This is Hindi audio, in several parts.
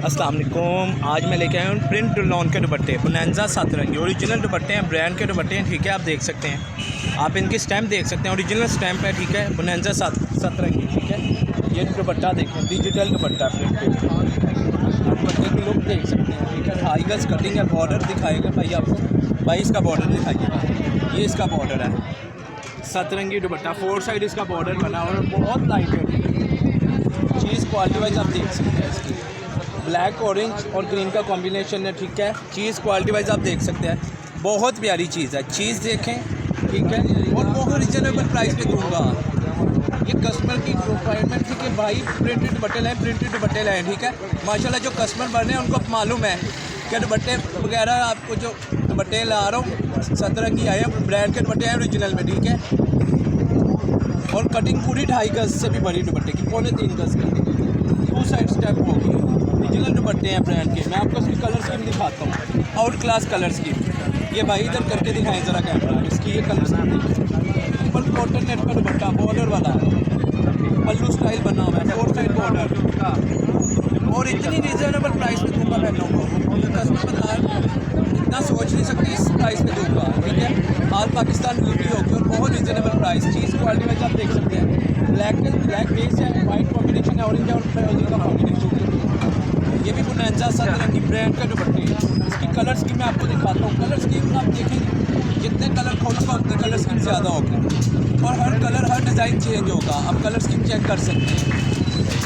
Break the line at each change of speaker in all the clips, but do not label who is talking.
अस्सलाम वालेकुम। आज मैं लेके आया हूँ प्रिंट लॉन के दुपट्टे बोनांजा 7 रंगी ओरिजिनल दुपट्टे हैं, ब्रांड के दुपट्टे हैं। ठीक है, आप देख सकते हैं, आप इनकी स्टैम्प देख सकते हैं, ओरिजिनल स्टैम्प है। ठीक है, बोनांजा 7 रंगी। ठीक है, ये दुपट्टा देखें, डिजिटल दुपट्टा प्रिंटेड, दुपट्टे की लुक देख सकते हैं। ठीक है, हाई गज कटिंग है, बॉर्डर दिखाएगा भाई आपको, 22 का बॉर्डर दिखाइएगा। ये इसका बॉर्डर है, 7 रंगी दुपट्टा, 4 साइड इसका बॉर्डर बना और बहुत लाइट है। चीज़ क्वालिटी वाइज आप देख सकते हैं, इसकी ब्लैक ऑरेंज और ग्रीन का कॉम्बिनेशन है। ठीक है, चीज़ क्वालिटी वाइज आप देख सकते हैं, बहुत प्यारी चीज़ है। चीज़ देखें, ठीक है, और बहुत रिजनेबल प्राइस पे दूंगा। ये कस्टमर की रिक्वायरमेंट थी कि भाई प्रिंटेड दुपट्टे लाएँ, प्रिंटेड दुपट्टे लाएँ। ठीक है, माशाल्लाह जो कस्टमर बन रहे हैं उनको मालूम है कि दुपट्टे वगैरह आपको जो दुपट्टे ला रहा हूँ 7 रंगी आए हैं, ब्रांड के दुपट्टे हैं ओरिजिनल में। ठीक है, और कटिंग पूरी 2.5 गज से भी बड़ी दुपट्टे की, 3.25 गज की 2 साइड स्टेप होगी। ओरिजिनल दुपट्टे हैं ब्रांड के। मैं आपको इसकी कलर स्कीम दिखाता हूँ, आउट क्लास कलर स्कीम। ये भाई इधर करके दिखाएं ज़रा कैमरा, इसकी ये कलर स्कीम। ऊपर कॉटन नेट का दुपट्टा बॉर्डर वाला है, पल्लू स्टाइल बना हुआ है, 4 साइड बॉर्डर, और इतनी रिजनेबल प्राइस पे दूंगा बहनों को। कस्टमर इतना सोच नहीं सकती इस प्राइस पे दूंगा। ठीक है, ऑल पाकिस्तान डिलीवरी होगी और बहुत रिजनेबल प्राइस। चीज़ क्वालिटी वाइज आप देख सकते हैं, ब्लैक बेस है, वाइट कॉम्बिनेशन है, ऑरेंज और फ्रोजी का कॉम्बिनेशन है। ये भी बोनांजा 7 रंगी ब्रांड का दुपट्टे है। इसकी कलर स्कीम मैं आपको दिखाता हूँ। कलर स्कीम आप देखेंगे, जितने कलर खोलूँगा उतने कलर स्कीम ज़्यादा होगी, और हर कलर हर डिज़ाइन चेंज होगा। आप कलर स्कीम चेक कर सकते हैं।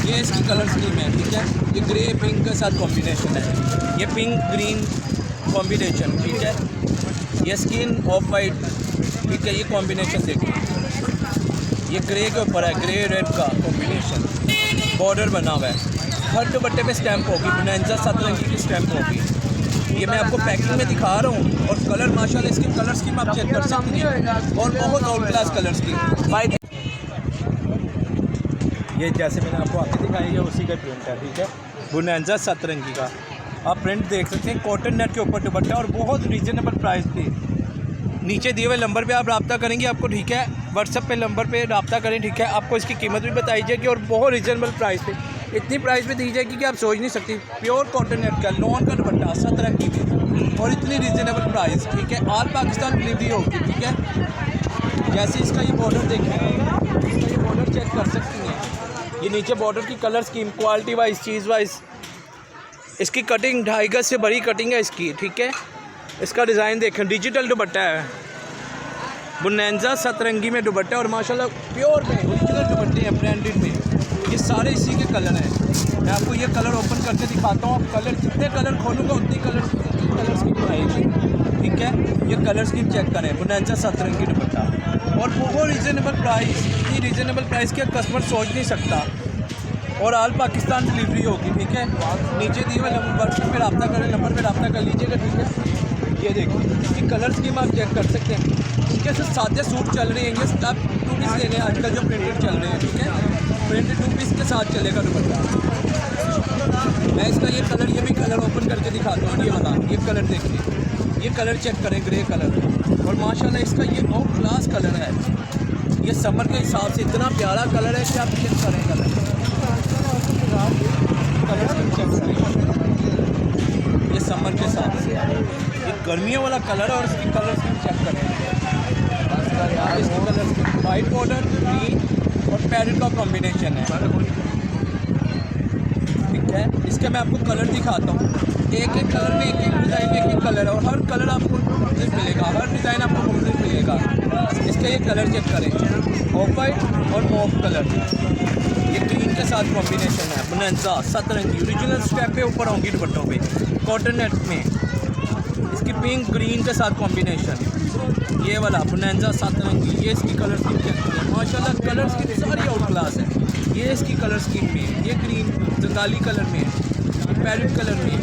ये इसकी कलर स्कीम है। ठीक है, ये ग्रे पिंक के साथ कॉम्बिनेशन है, ये पिंक ग्रीन कॉम्बिनेशन। ठीक है, ये स्किन ऑफ वाइट। ठीक है, ये कॉम्बिनेशन देखिए, ये ग्रे के ऊपर है, ग्रे रेड का कॉम्बिनेशन, बॉर्डर बना हुआ है। हर दुपट्टे पे स्टैम्प होगी, बोनांजा 7 रंगी की स्टैम्प होगी। ये मैं आपको पैकिंग में दिखा रहा हूँ, और कलर माशाल्लाह इसकी कलर स्कीम आप चेक कर सकते हैं, और बहुत आउट क्लास कलर स्कीम। ये जैसे मैंने आपको आगे दिखाया, ये उसी का प्रिंट है। ठीक है, बोनांजा 7 रंगी का आप प्रिंट देख सकते हैं, कॉटन नेट के ऊपर दुपट्टा, और बहुत रीजनेबल प्राइस पे। नीचे दिए हुए नंबर पे आप रब्ता करेंगे आपको। ठीक है, व्हाट्सएप पे नंबर पे रब्ता करें। ठीक है, आपको इसकी कीमत भी बताई जाएगी, और बहुत रीजनेबल प्राइस पे, इतनी प्राइस पे दी जाएगी कि आप सोच नहीं सकती। प्योर कॉटन नेट का लॉन का दुपट्टा 7 रंगी में, और इतनी रीजनेबल प्राइस। ठीक है, ऑल पाकिस्तान डिलीवरी होगी। ठीक है, जैसे इसका ये बॉर्डर देखें, इसका ये बॉर्डर चेक कर सकती हैं, ये नीचे बॉर्डर की कलर स्कीम क्वालिटी वाइज चीज़ वाइज। इसकी कटिंग 2.5 गज से बड़ी कटिंग है इसकी। ठीक है, इसका डिज़ाइन देखें, डिजिटल दुपट्टा है, बोनांजा 7 रंगी में दुपट्टा, और माशाल्लाह प्योर में ओरिजिनल दुपट्टे हैं ब्रांडेड में। ये सारे इसी के कलर हैं। मैं आपको ये कलर ओपन करके दिखाता हूँ। कलर जितने कलर खोलूँगा उतनी कलर स्कीम आएगी। ठीक है, ये कलर स्कीम चेक करें, बोनांजा 7 रंगी दुपट्टा, और बहुत रीज़नेबल प्राइस, इतनी रीज़नेबल प्राइस के कस्टमर सोच नहीं सकता, और ऑल पाकिस्तान डिलीवरी होगी। ठीक है, नीचे दिए हुए व्हाट्सएप पे रब्ता करें, नंबर पे रब्ता कर लीजिएगा। ठीक है, ये देखिए इसकी कलर स्कीम आप चेक कर सकते हैं। इसके सादे सूट चल रहे हैं, ये आप 2 पीस लेने हैं आजकल जो प्रिंटेड चल रहे हैं। ठीक है, प्रिंटेड 2 पीस के साथ चलेगा दुपट्टा। मैं इसका ये कलर, ये भी कलर ओपन करके दिखाता हूँ। ये वाला, ये कलर देखिए, ये कलर चेक करें, ग्रे कलर, और माशाल्लाह इसका ये आउट क्लास कलर है। ये समर के हिसाब से इतना प्यारा कलर है कि आप चेक करें कलर स्कीम चेक करें। ये समर के हिसाब से, ये गर्मियों वाला कलर है, और इसकी कलर स्कीम चेक करें। इसकी colour scheme white border, green और पैरेट का कॉम्बिनेशन है। ठीक है, इसके मैं आपको कलर दिखाता हूँ। एक एक कलर में एक एक डिज़ाइन में एक एक कलर है, और हर कलर आपको मुख्तलिफ मिलेगा, हर डिज़ाइन आपको मुख्तलिफ मिलेगा। इसके ये कलर चेक करें, ऑफ वाइट और मॉफ कलर, ये ग्रीन के साथ कॉम्बिनेशन है। बोनांजा 7 रंगी ओरिजिनल स्टेप पे ऊपर होंगी दुपट्टों पे, कॉटन नेट में। इसकी पिंक ग्रीन के साथ कॉम्बिनेशन, ये वाला बोनांजा 7 रंगी, ये इसकी कलर स्कीम चेक करें। माशाल्लाह कलर स्कीम सारी आउट क्लास है। ये इसकी कलर स्कीम में, ये ग्रीन जंगाली कलर में, ये पैरेट कलर में,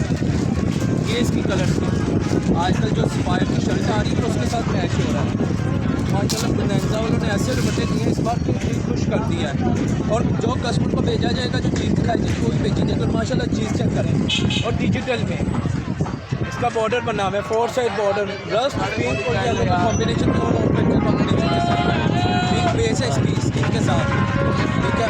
ये इसकी कलर स्कीम। आजकल जो स्पायर की शर्ट आ रही है उसके साथ मैच हो रहा है। माशाल्लाह बोनांजा वालों ने ऐसे दुपट्टे दिए हैं, इस बार तो चीज़ खुश कर दिया है, और जो कस्टमर को भेजा जाएगा, जो चीज़ दिखाई जाएगी वो ही भेजी जाएगी। और माशाल्लाह चीज़ चेक करें, और डिजिटल में इसका बॉर्डर बना हुआ है, 4 साइड बॉर्डर, रस्ट पिंक और येलो का कॉम्बिनेशन, पिंक बेस है इसकी स्किन के साथ। ठीक है।